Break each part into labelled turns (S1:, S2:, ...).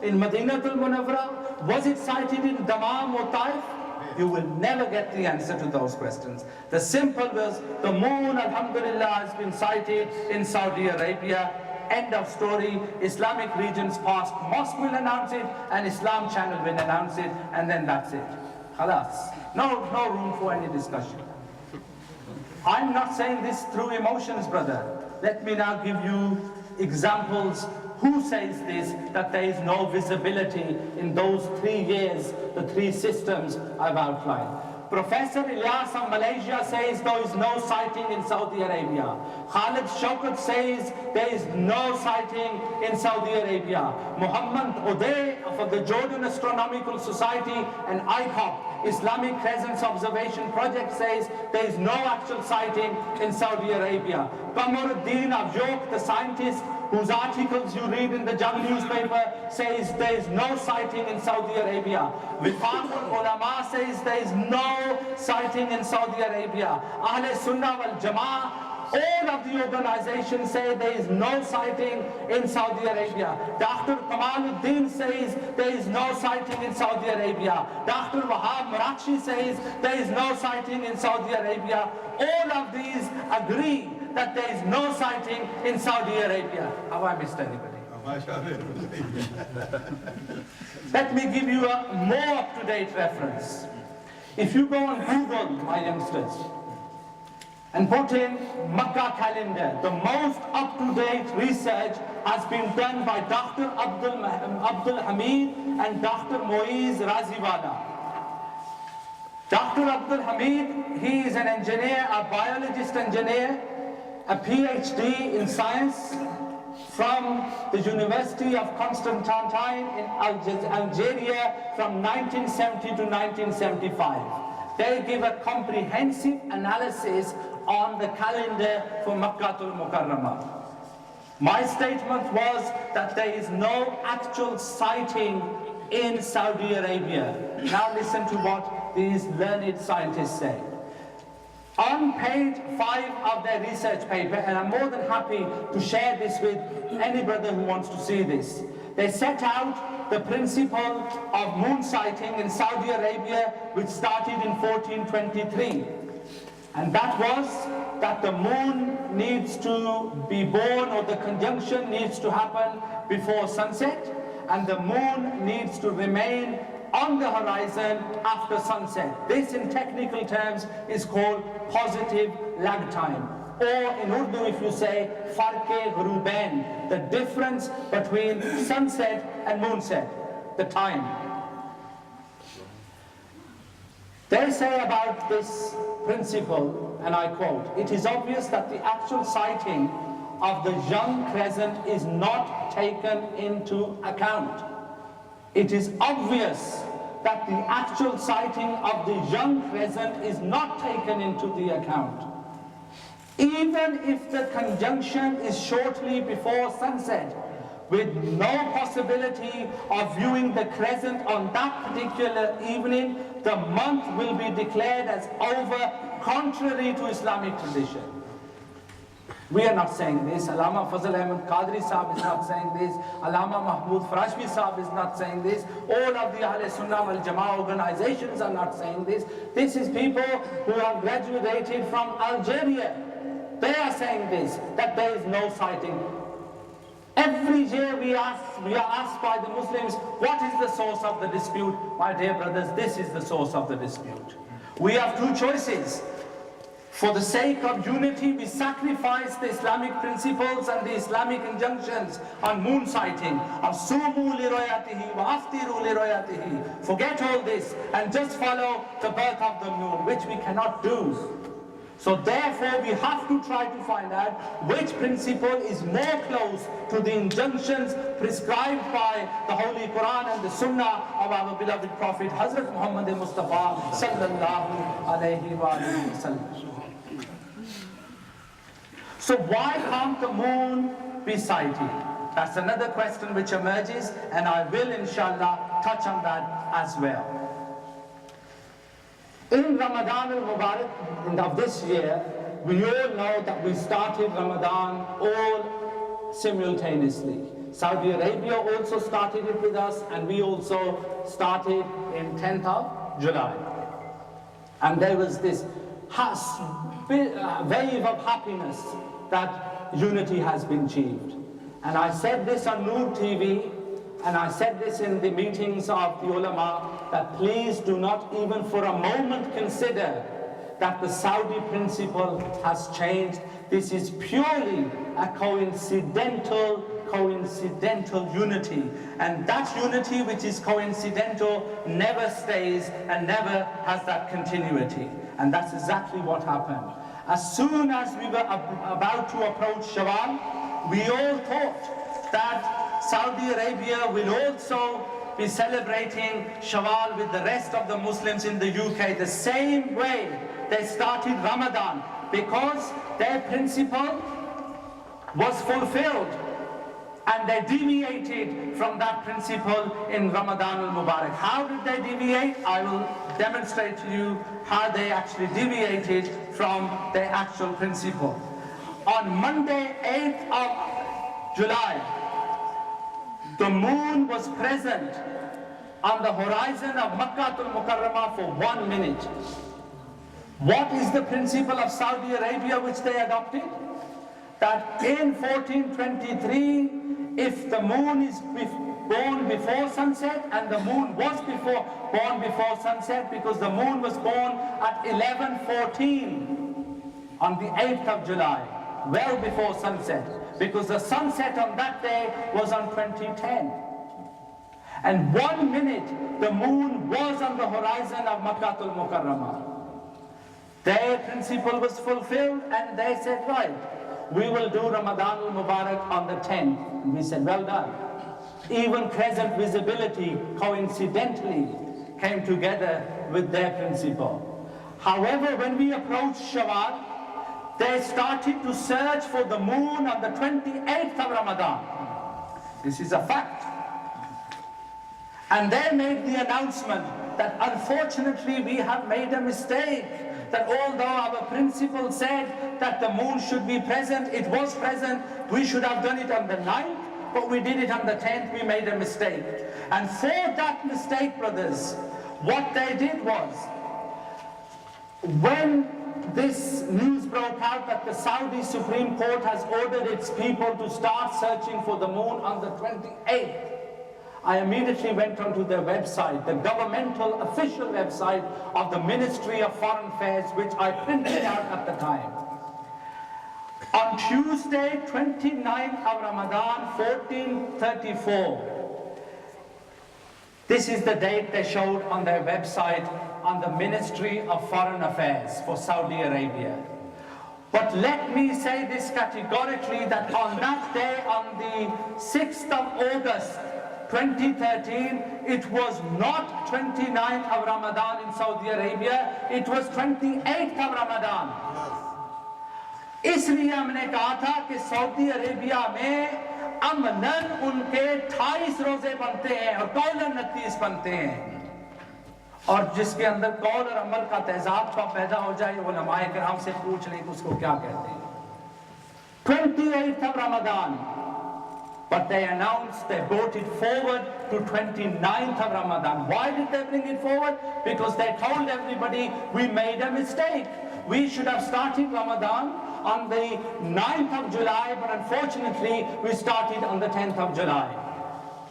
S1: in Madinatul Munawwara? Was it sighted in Dammam or Taif? You will never get the answer to those questions. The simple was, the moon, alhamdulillah, has been sighted in Saudi Arabia. End of story. Islamic regions past mosque will announce it, and Islam channel will announce it, and then that's it. Khalas. No room for any discussion. I'm not saying this through emotions, brother. Let me now give you examples. Who says this, that there is no visibility in those 3 years, the 3 systems I've outlined? Professor Ilyas of Malaysia says there is no sighting in Saudi Arabia. Khalid Shaukat says there is no sighting in Saudi Arabia. Muhammad Uday of the Jordan Astronomical Society and ICOP, Islamic Crescents Observation Project, says there is no actual sighting in Saudi Arabia. Qamaruddin Afjok, the scientist whose articles you read in the Jam newspaper, says there is no sighting in Saudi Arabia. Wifaqul Ulama says there is no sighting in Saudi Arabia. Ahle Sunnah wal Jama'ah, all of the organizations say there is no sighting in Saudi Arabia. Dr. Kamaluddin says there is no sighting in Saudi Arabia. Dr. Wahab Marakshi says there is no sighting in Saudi Arabia. All of these agree that there is no sighting in Saudi Arabia. Have I missed anybody? Let me give you a more up-to-date reference. If you go on Google, my youngsters, and put in Makkah calendar, the most up-to-date research has been done by Dr. Abdul Hamid and Dr. Moiz Raziwala. Dr. Abdul Hamid, he is an engineer, a biologist engineer, a PhD in science from the University of Constantine in Algeria from 1970 to 1975. They give a comprehensive analysis on the calendar for Makkatul Mukarramah. My statement was that there is no actual sighting in Saudi Arabia. Now listen to what these learned scientists say. On page 5 of their research paper, and I'm more than happy to share this with any brother who wants to see this, they set out the principle of moon sighting in Saudi Arabia, which started in 1423. And that was that the moon needs to be born, or the conjunction needs to happen before sunset, and the moon needs to remain on the horizon after sunset. This in technical terms is called positive lag time. Or in Urdu, if you say farke ghurubain, the difference between sunset and moonset, the time. They say about this principle, and I quote, "It is obvious that the actual sighting of the young crescent is not taken into account. It is obvious that the actual sighting of the young crescent is not taken into the account. Even if the conjunction is shortly before sunset, with no possibility of viewing the crescent on that particular evening, the month will be declared as over, contrary to Islamic tradition." We are not saying this. Allama Fazl Ahmad Qadri Sahib is not saying this. Allama Mahmood Farashbi Sahib is not saying this. All of the Ahl Sunnah wal Jama'ah organizations are not saying this. This is people who have graduated from Algeria. They are saying this, that there is no sighting. Every year we are asked by the Muslims, what is the source of the dispute? My dear brothers, this is the source of the dispute. We have two choices. For the sake of unity, we sacrifice the Islamic principles and the Islamic injunctions on moon sighting. Forget all this and just follow the birth of the moon, which we cannot do. So therefore, we have to try to find out which principle is more close to the injunctions prescribed by the Holy Quran and the Sunnah of our beloved Prophet Hazrat Muhammad Mustafa sallallahu alayhi wa sallam. So why can't the moon be sighted? That's another question which emerges, and I will inshallah touch on that as well. In Ramadan al-Mubarak of this year, we all know that we started Ramadan all simultaneously. Saudi Arabia also started it with us, and we also started in 10th of July. And there was this wave of happiness that unity has been achieved. And I said this on Noor TV, and I said this in the meetings of the ulama, that please do not even for a moment consider that the Saudi principle has changed. This is purely a coincidental unity. And that unity which is coincidental never stays and never has that continuity. And that's exactly what happened. As soon as we were about to approach Shawwal, we all thought that Saudi Arabia will also be celebrating Shawwal with the rest of the Muslims in the UK the same way they started Ramadan, because their principle was fulfilled and they deviated from that principle in Ramadan al-Mubarak. How did they deviate? I will demonstrate to you how they actually deviated from their actual principle. On Monday, 8th of July, the moon was present on the horizon of Makkah al-Mukarramah for 1 minute. What is the principle of Saudi Arabia which they adopted? That in 1423, if the moon is born before sunset, and the moon was born before sunset, because the moon was born at 11:14 on the 8th of July, well before sunset, because the sunset on that day was on 2010. And 1 minute the moon was on the horizon of Makkah al-Mukarramah. Their principle was fulfilled, and they said, right, we will do Ramadan al-Mubarak on the 10th. And we said, well done. Even crescent visibility coincidentally came together with their principle. However, when we approached Shawwal, they started to search for the moon on the 28th of Ramadan. This is a fact. And they made the announcement that unfortunately we have made a mistake. That although our principle said that the moon should be present, it was present, we should have done it on the 9th, but we did it on the 10th, we made a mistake. And for that mistake, brothers, what they did was, when this news broke out that the Saudi Supreme Court has ordered its people to start searching for the moon on the 28th, I immediately went onto their website, the governmental official website of the Ministry of Foreign Affairs, which I printed out at the time. On Tuesday, 29th of Ramadan, 1434, this is the date they showed on their website on the Ministry of Foreign Affairs for Saudi Arabia. But let me say this categorically, that on that day, on the 6th of August, 2013, it was not 29th of Ramadan in Saudi Arabia, it was 28th of Ramadan. इसलिए हमने कहा था कि Saudi Arabia में अमलन उनके 28 रोजे बनते हैं और कौलन 29 बनते हैं, और जिसके अंदर कौल और अमल का तेजाब का पैदा हो जाए, उलमाए किराम से पूछ लें कि उसको क्या कहते हैं. 28th of Ramadan. But they announced, they brought it forward to 29th of Ramadan. Why did they bring it forward? Because they told everybody, we made a mistake. We should have started Ramadan on the 9th of July, but unfortunately, we started on the 10th of July.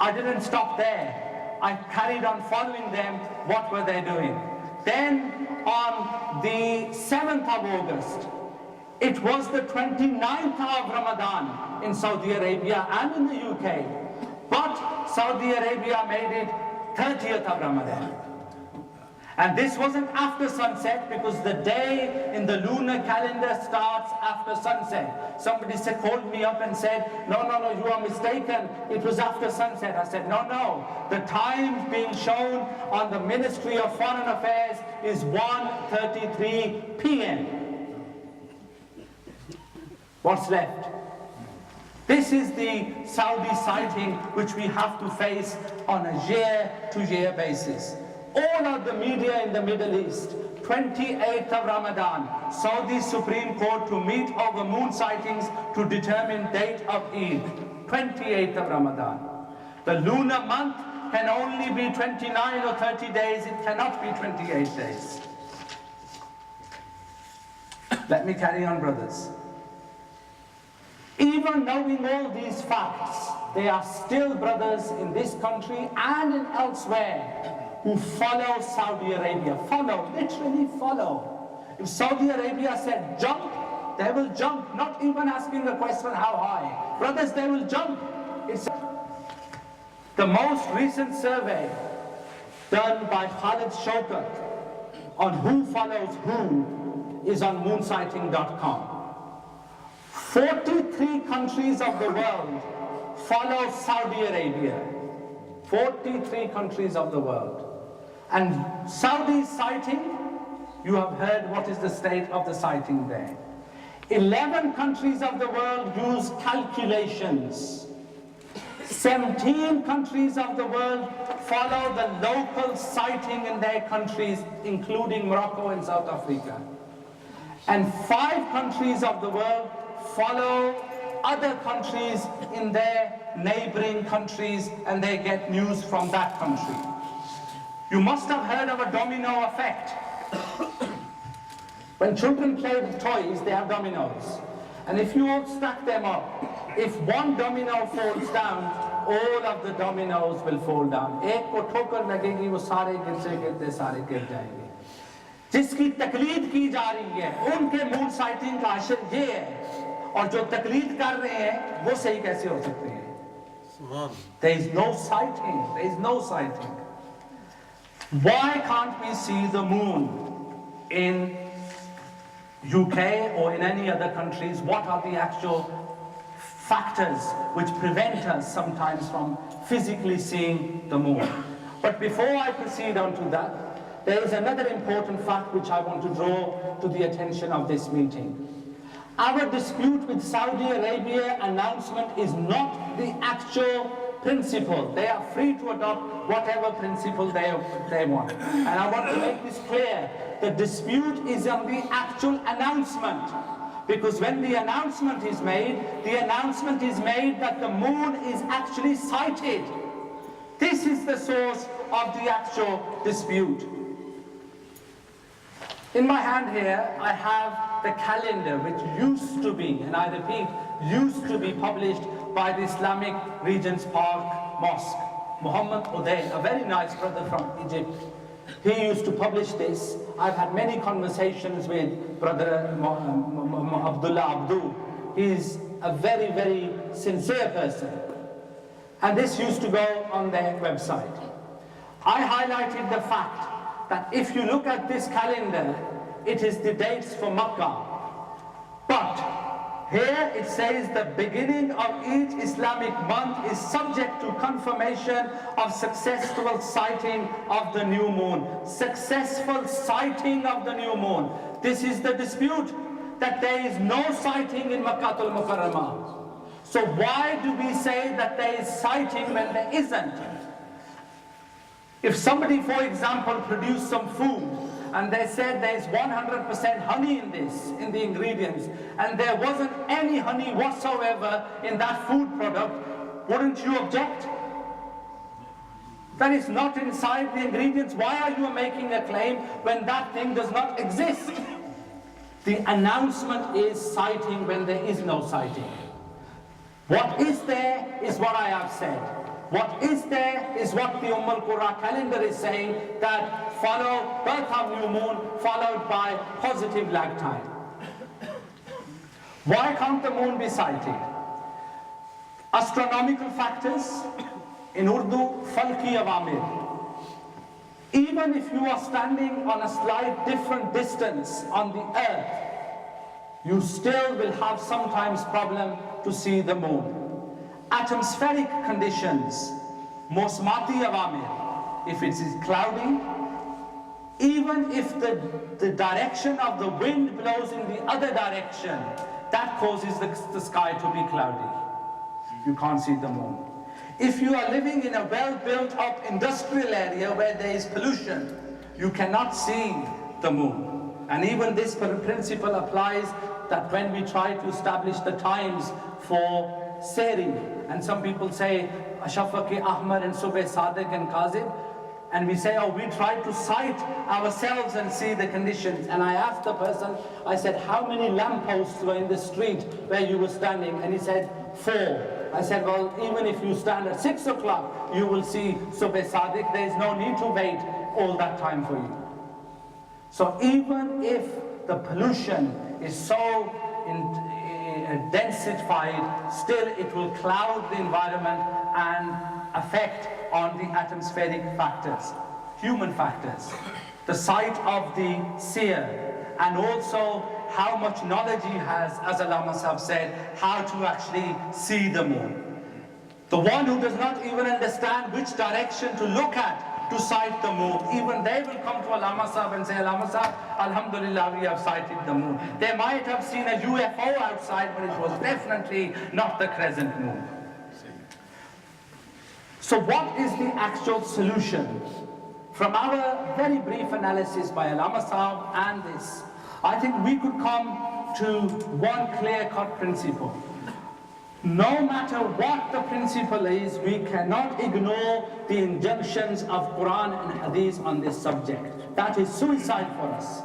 S1: I didn't stop there. I carried on following them. What were they doing? Then on the 7th of August, it was the 29th of Ramadan in Saudi Arabia and in the UK. But Saudi Arabia made it 30th of Ramadan. And this wasn't after sunset, because the day in the lunar calendar starts after sunset. Somebody called me up and said, no, you are mistaken. It was after sunset. I said, no. The time being shown on the Ministry of Foreign Affairs is 1:33 p.m. What's left? This is the Saudi sighting which we have to face on a year-to-year basis. All of the media in the Middle East, 28th of Ramadan, Saudi Supreme Court to meet over moon sightings to determine date of Eid. 28th of Ramadan. The lunar month can only be 29 or 30 days, it cannot be 28 days. Let me carry on, brothers. Even knowing all these facts, there are still brothers in this country and in elsewhere who follow Saudi Arabia. Follow, literally follow. If Saudi Arabia said jump, they will jump, not even asking the question how high. Brothers, they will jump. It's the most recent survey done by Khalid Shaukat on who follows who is on moonsighting.com. 43 countries of the world follow Saudi Arabia. 43 countries of the world. And Saudi sighting, you have heard what is the state of the sighting there. 11 countries of the world use calculations. 17 countries of the world follow the local sighting in their countries, including Morocco and South Africa. And 5 countries of the world follow other countries in their neighboring countries, and they get news from that country. You must have heard of a domino effect. When children play with toys, they have dominoes. And if you all stack them up, if one domino falls down, all of the dominoes will fall down. एक को ठोकर लगेगी, वो सारे गिरते गिरते सारे गिर जाएंगे. जिसकी तकलीद की जा रही है, उनके मून साइटिंग का असर ये है, और जो तकलीद कर रहे हैं, वो सही कैसे हो सकते हैं? There is no sighting. There is no sighting. Why can't we see the moon in UK or in any other countries? What are the actual factors which prevent us sometimes from physically seeing the moon? But before I proceed on to that, there is another important fact which I want to draw to the attention of this meeting. Our dispute with Saudi Arabia announcement is not the actual principle. They are free to adopt whatever principle they want. And I want to make this clear. The dispute is on the actual announcement. Because when the announcement is made that the moon is actually sighted. This is the source of the actual dispute. In my hand here, I have the calendar which used to be, and I repeat, used to be published by the Islamic Regent's Park Mosque. Muhammad Uday, a very nice brother from Egypt, he used to publish this. I've had many conversations with Brother Abdullah Abdu. He's a very, very sincere person. And this used to go on their website. I highlighted the fact that if you look at this calendar, it is the dates for Makkah. But here it says the beginning of each Islamic month is subject to confirmation of successful sighting of the new moon. Successful sighting of the new moon. This is the dispute, that there is no sighting in Makkatul Mukarramah. So why do we say that there is sighting when there isn't? If somebody, for example, produced some food and they said there is 100% honey in this, in the ingredients, and there wasn't any honey whatsoever in that food product, wouldn't you object? That is not inside the ingredients. Why are you making a claim when that thing does not exist? The announcement is sighting when there is no sighting. What is there is what I have said. What is there is what the Al-Qura calendar is saying, that follow birth of new moon followed by positive lag time. Why can't the moon be sighted? Astronomical factors, in Urdu, falki awamir. Even if you are standing on a slight different distance on the earth, you still will have sometimes problem to see the moon. Atmospheric conditions, mosmati awamir, if it is cloudy, even if the direction of the wind blows in the other direction, that causes the sky to be cloudy. You can't see the moon. If you are living in a well-built up industrial area where there is pollution, you cannot see the moon. And even this principle applies that when we try to establish the times for Sehri. And some people say Shafaq Ahmar and Subh Sadiq and Kazib. And we say, oh, we try to sight ourselves and see the conditions. And I asked the person, I said, how many lampposts were in the street where you were standing? And he said, 4. I said, well, even if you stand at 6 o'clock, you will see Subh Sadiq. There is no need to wait all that time for you. So even if the pollution is so densified, still it will cloud the environment and affect on the atmospheric factors, human factors, the sight of the seer, and also how much knowledge he has, as Allama Sahab said, how to actually see the moon. The one who does not even understand which direction to look at to sight the moon, even they will come to Allama Sahab and say, Allama Sahab, Alhamdulillah, we have sighted the moon. They might have seen a UFO outside, but it was definitely not the crescent moon. So what is the actual solution? From our very brief analysis by Allama Sahab and this, I think we could come to one clear-cut principle. No matter what the principle is, we cannot ignore the injunctions of Quran and Hadith on this subject. That is suicide for us.